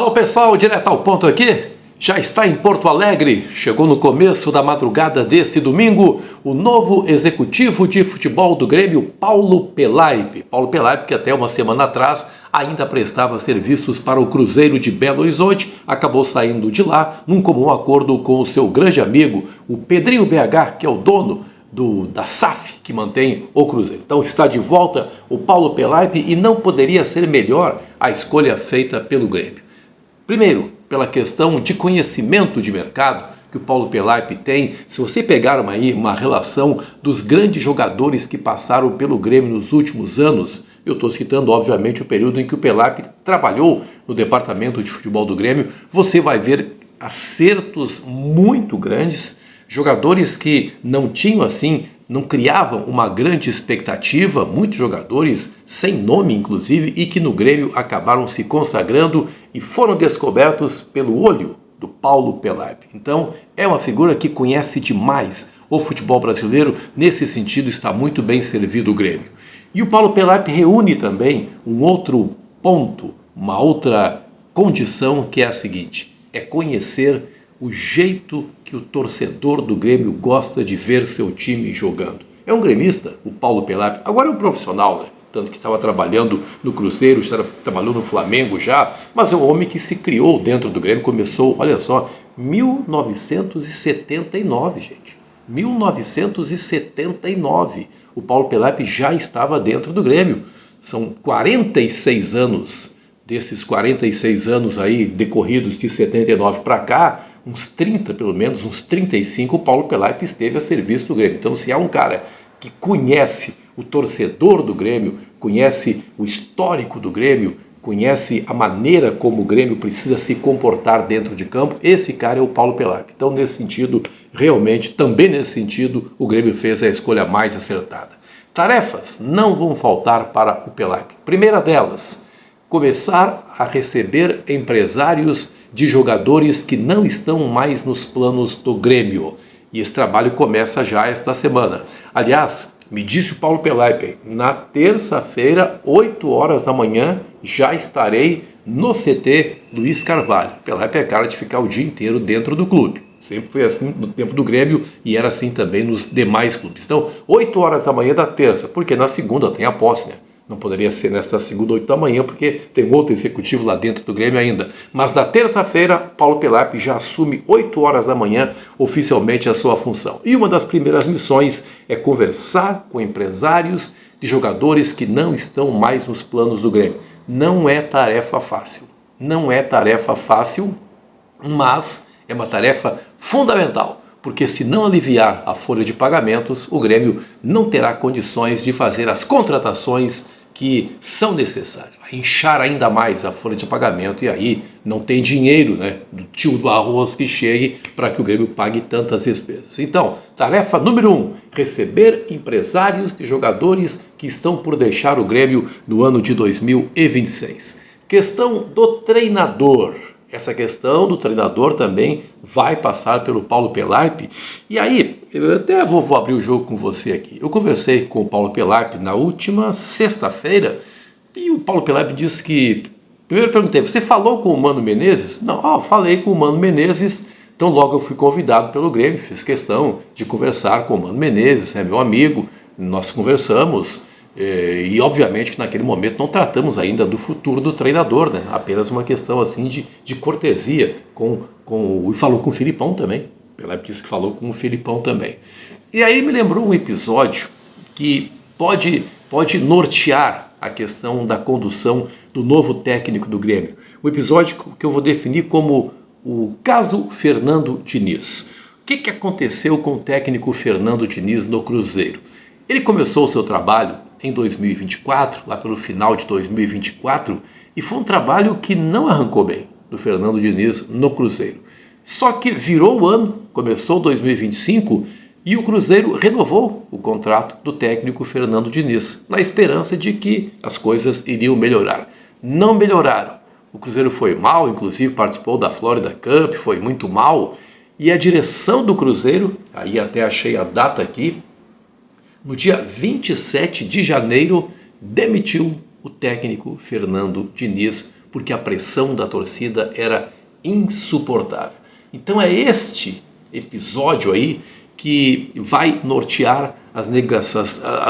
Alô pessoal, direto ao ponto aqui, já está em Porto Alegre, chegou no começo da madrugada desse domingo, o novo executivo de futebol do Grêmio, Paulo Pelaipe. Paulo Pelaipe, que até uma semana atrás ainda prestava serviços para o Cruzeiro de Belo Horizonte, acabou saindo de lá num comum acordo com o seu grande amigo, o Pedrinho BH, que é o dono da SAF, que mantém o Cruzeiro. Então está de volta o Paulo Pelaipe e não poderia ser melhor a escolha feita pelo Grêmio. Primeiro, pela questão de conhecimento de mercado que o Paulo Pelaipe tem. Se você pegar uma relação dos grandes jogadores que passaram pelo Grêmio nos últimos anos, eu estou citando obviamente o período em que o Pelaipe trabalhou no departamento de futebol do Grêmio, você vai ver acertos muito grandes, jogadores que não tinham assim, não criavam uma grande expectativa, muitos jogadores sem nome inclusive, e que no Grêmio acabaram se consagrando e foram descobertos pelo olho do Paulo Pelaipe. Então é uma figura que conhece demais o futebol brasileiro, nesse sentido está muito bem servido o Grêmio. E o Paulo Pelaipe reúne também um outro ponto, uma outra condição, que é a seguinte: é conhecer o jeito que o torcedor do Grêmio gosta de ver seu time jogando. É um gremista, o Paulo Pelaipe, agora é um profissional, né? Tanto que estava trabalhando no Cruzeiro, trabalhou no Flamengo já, mas é um homem que se criou dentro do Grêmio, começou, olha só, 1979, gente. 1979. O Paulo Pelaipe já estava dentro do Grêmio. São 46 anos, desses 46 anos aí decorridos de 79 para cá, uns 30 pelo menos, uns 35, o Paulo Pelaipe esteve a serviço do Grêmio. Então, se há um cara que conhece o torcedor do Grêmio, conhece o histórico do Grêmio, conhece a maneira como o Grêmio precisa se comportar dentro de campo, esse cara é o Paulo Pelaipe. Então, nesse sentido, realmente, também nesse sentido, o Grêmio fez a escolha mais acertada. Tarefas não vão faltar para o Pelaipe. Primeira delas, começar a receber empresários de jogadores que não estão mais nos planos do Grêmio. E esse trabalho começa já esta semana. Aliás, me disse o Paulo Pelaipe, na terça-feira, 8 horas da manhã, já estarei no CT Luiz Carvalho. Pelaipe é cara de ficar o dia inteiro dentro do clube. Sempre foi assim no tempo do Grêmio e era assim também nos demais clubes. Então, 8 horas da manhã da terça, porque na segunda tem a posse, né? Não poderia ser nessa segunda, 8 da manhã, porque tem outro executivo lá dentro do Grêmio ainda. Mas na terça-feira, Paulo Pelaipe já assume 8 horas da manhã oficialmente a sua função. E uma das primeiras missões é conversar com empresários de jogadores que não estão mais nos planos do Grêmio. Não é tarefa fácil. Não é tarefa fácil, mas é uma tarefa fundamental. Porque se não aliviar a folha de pagamentos, o Grêmio não terá condições de fazer as contratações que são necessárias. Inchar ainda mais a folha de pagamento e aí não tem dinheiro, né, do tio do arroz que chegue para que o Grêmio pague tantas despesas. Então, tarefa número 1, receber empresários de jogadores que estão por deixar o Grêmio no ano de 2026. Questão do treinador. Essa questão do treinador também vai passar pelo Paulo Pelaipe. E aí, eu até vou abrir o jogo com você aqui. Eu conversei com o Paulo Pelaipe na última sexta-feira e o Paulo Pelaipe disse que... Primeiro eu perguntei, você falou com o Mano Menezes? Não, falei com o Mano Menezes. Então logo eu fui convidado pelo Grêmio, fiz questão de conversar com o Mano Menezes, é meu amigo, nós conversamos. E obviamente que naquele momento não tratamos ainda do futuro do treinador, né? Apenas uma questão assim de cortesia e falou com o Filipão também. Pelaipe disse que falou com o Filipão também. E aí me lembrou um episódio que pode nortear a questão da condução do novo técnico do Grêmio. Um episódio que eu vou definir como o caso Fernando Diniz. O que aconteceu com o técnico Fernando Diniz no Cruzeiro? Ele começou o seu trabalho em 2024, lá pelo final de 2024, e foi um trabalho que não arrancou bem do Fernando Diniz no Cruzeiro. Só que virou o ano, começou 2025 e o Cruzeiro renovou o contrato do técnico Fernando Diniz, na esperança de que as coisas iriam melhorar. Não melhoraram. O Cruzeiro foi mal, inclusive participou da Florida Cup, foi muito mal, e a direção do Cruzeiro, aí até achei a data aqui, no dia 27 de janeiro, demitiu o técnico Fernando Diniz porque a pressão da torcida era insuportável. Então é este episódio aí que vai nortear as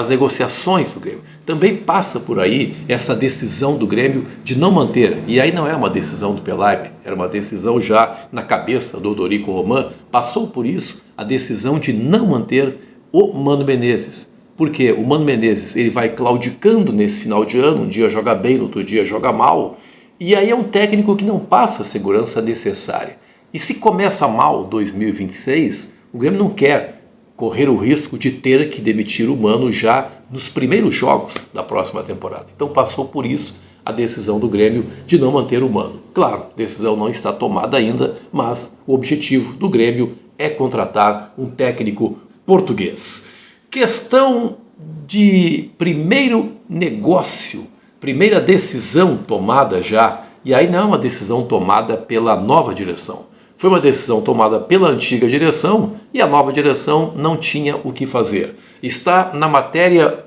negociações do Grêmio. Também passa por aí essa decisão do Grêmio de não manter, e aí não é uma decisão do Pelaipe, era uma decisão já na cabeça do Odorico Roman, passou por isso a decisão de não manter o Mano Menezes. Porque o Mano Menezes ele vai claudicando nesse final de ano, um dia joga bem, no outro dia joga mal, e aí é um técnico que não passa a segurança necessária. E se começa mal 2026, o Grêmio não quer correr o risco de ter que demitir o Mano já nos primeiros jogos da próxima temporada. Então passou por isso a decisão do Grêmio de não manter o Mano. Claro, a decisão não está tomada ainda, mas o objetivo do Grêmio é contratar um técnico português. Questão de primeiro negócio, primeira decisão tomada já, e aí não é uma decisão tomada pela nova direção. Foi uma decisão tomada pela antiga direção e a nova direção não tinha o que fazer. Está na matéria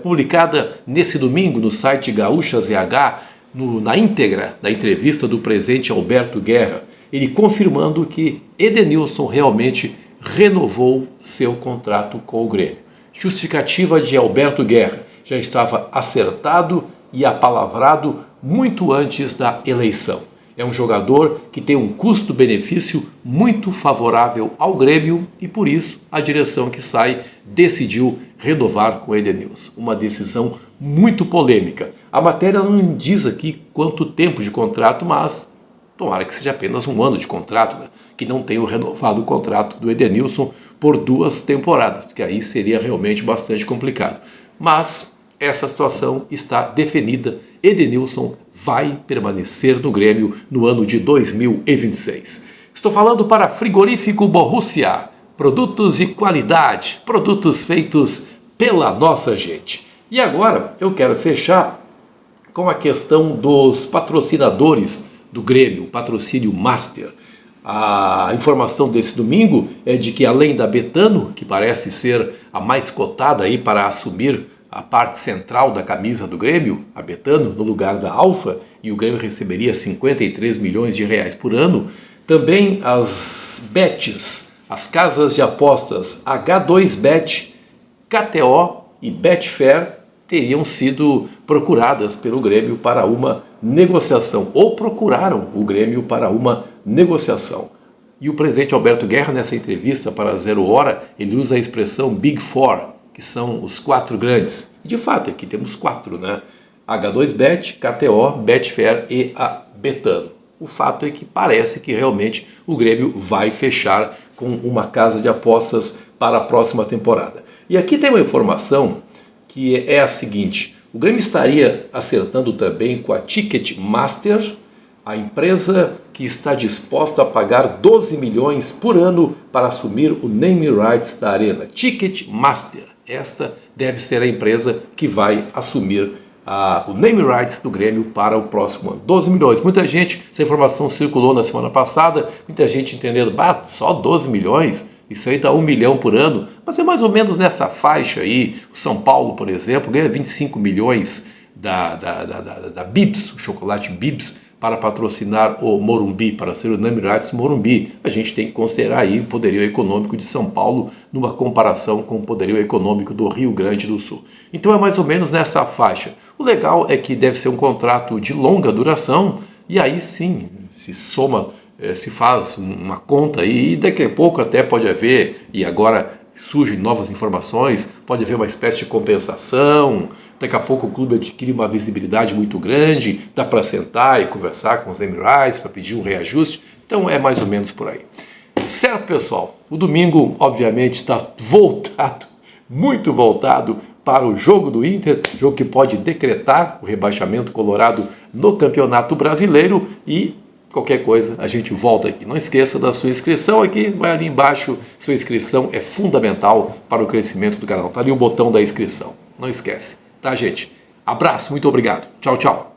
publicada nesse domingo no site Gaúcha ZH, na íntegra da entrevista do presidente Alberto Guerra, ele confirmando que Edenilson realmente renovou seu contrato com o Grêmio. Justificativa de Alberto Guerra, já estava acertado e apalavrado muito antes da eleição. É um jogador que tem um custo-benefício muito favorável ao Grêmio e por isso a direção que sai decidiu renovar com o Edenilson. Uma decisão muito polêmica. A matéria não diz aqui quanto tempo de contrato, mas tomara que seja apenas um ano de contrato, né? Que não tenha renovado o contrato do Edenilson por 2 temporadas, porque aí seria realmente bastante complicado. Mas essa situação está definida. Edenilson vai permanecer no Grêmio no ano de 2026. Estou falando para Frigorífico Borussia, produtos de qualidade, produtos feitos pela nossa gente. E agora eu quero fechar com a questão dos patrocinadores do Grêmio, o patrocínio Master. A informação desse domingo é de que além da Betano, que parece ser a mais cotada aí para assumir a parte central da camisa do Grêmio, a Betano, no lugar da Alfa, e o Grêmio receberia 53 milhões de reais por ano. Também as bets, as casas de apostas H2Bet, KTO e Betfair teriam sido procuradas pelo Grêmio para uma negociação, ou procuraram o Grêmio para uma negociação. E o presidente Alberto Guerra, nessa entrevista para a 0 Hora, ele usa a expressão Big Four, que são os 4 grandes. De fato, aqui temos 4, né? H2Bet, KTO, Betfair e a Betano. O fato é que parece que realmente o Grêmio vai fechar com uma casa de apostas para a próxima temporada. E aqui tem uma informação que é a seguinte: o Grêmio estaria acertando também com a Ticketmaster, a empresa que está disposta a pagar 12 milhões por ano para assumir o name rights da arena. Ticketmaster. Esta deve ser a empresa que vai assumir o name rights do Grêmio para o próximo ano. 12 milhões. Muita gente, essa informação circulou na semana passada, muita gente entendendo, só 12 milhões? Isso aí dá 1 milhão por ano. Mas é mais ou menos nessa faixa aí. O São Paulo, por exemplo, ganha 25 milhões da Bibs, o chocolate Bibs, para patrocinar o Morumbi, para ser o name rights do Morumbi. A gente tem que considerar aí o poderio econômico de São Paulo numa comparação com o poderio econômico do Rio Grande do Sul. Então é mais ou menos nessa faixa. O legal é que deve ser um contrato de longa duração e aí sim se soma, se faz uma conta aí, e daqui a pouco até pode haver, e agora surgem novas informações, pode haver uma espécie de compensação. Daqui a pouco o clube adquire uma visibilidade muito grande, dá para sentar e conversar com os name rights para pedir um reajuste. Então é mais ou menos por aí. Certo, pessoal? O domingo, obviamente, está voltado, muito voltado para o jogo do Inter, jogo que pode decretar o rebaixamento colorado no Campeonato Brasileiro e qualquer coisa a gente volta aqui. Não esqueça da sua inscrição aqui, vai ali embaixo, sua inscrição é fundamental para o crescimento do canal. Está ali o botão da inscrição, não esquece. Tá, gente? Abraço, muito obrigado. Tchau, tchau.